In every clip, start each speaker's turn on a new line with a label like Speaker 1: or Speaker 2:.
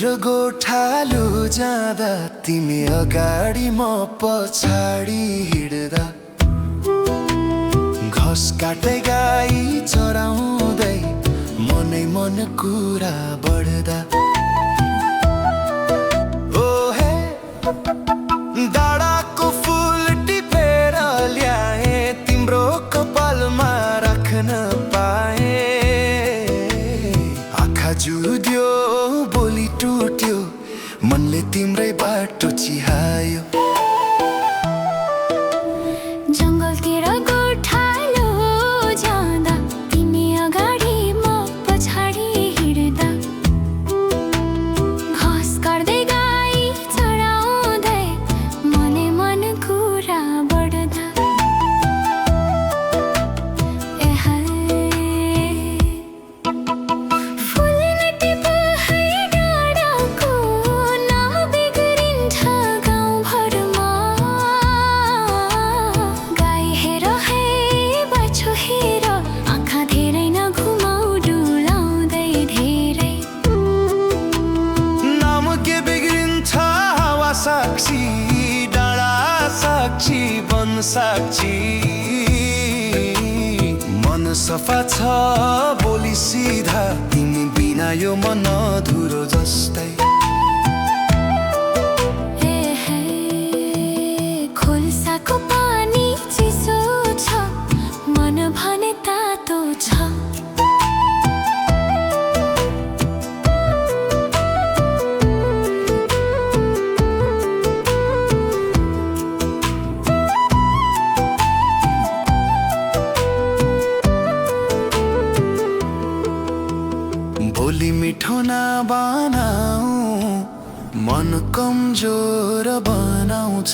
Speaker 1: जंगलतिर गोठालो जाँदा तिमी अगाडि म पछाडि हिँड्दा, घाँस काट्दै गाई चराउँदै मनै मन कुरा बढ्दा, ओ हे डाँडाको फुल टिपेर ल्याए तिम्रो कपालमा राख्न पाए। आँखा जुध्यो बोली टुट्यो मनले तिम्रै बाटो चिहायो।
Speaker 2: जंगलतिर गोठालो जाँदा तिमी अगाडि म पछाडि हिँड्दा, घाँस काट्दै गाई चराउँदै मनै मन कुरा बढ्दा,
Speaker 1: साक्षी डाँडा साक्षी वन साक्षी, मन सफा छ बोली सिधा तिमी बिना यो मन अधुरो जस्तै।
Speaker 2: खोल्साको पानी चिसो छ मन भने तातो छ।
Speaker 1: बोली मिठो नबनाऊ मन कमजोर बनाउँछ,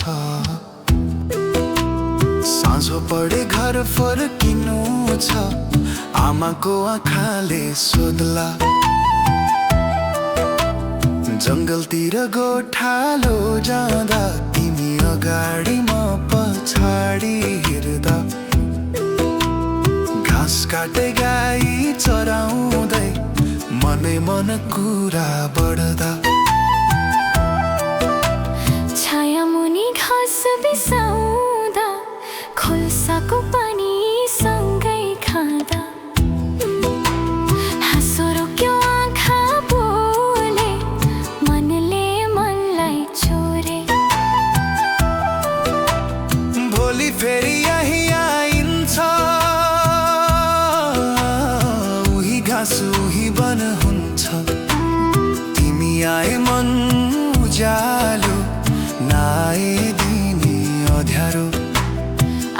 Speaker 1: साँझो पढे घर फर्किनु छ आमाको आँखाले सोध्ला। जंगलतिर गोठालो जाँदा तिमी अगाडि म पछाडि हिँड्दा, घाँस काट्दै गाई चराउँदै मनै मन कुरा बढ्दा,
Speaker 2: छाया मुनि घाँस बिसाउँदा खोल्साको पानी सँगै खाँदा, हाँसो रोक्यो आँखा बोले मनले मनलाई छोरे।
Speaker 1: भोलि फेरि यही आइन्छ उही घाँस उही वन हुन्छ, तिमी आए मन उज्यालो नआए दिने अँध्यारो।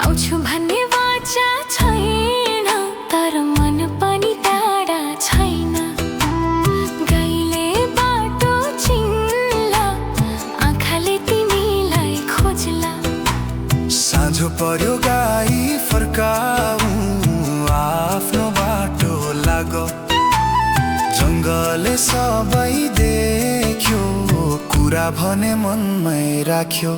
Speaker 2: आउँछु भन्ने वाचा छैन तर मन पनि टाढा छैन, गाईले बाटो चिन्ला आँखाले तिमीलाई खोज्ला।
Speaker 1: साँझो पर्यो गाई फर्काऊ आफ्नो बाटो लाग, जंगलले सबै देख्यो कुरा भने मनमै राख्यो।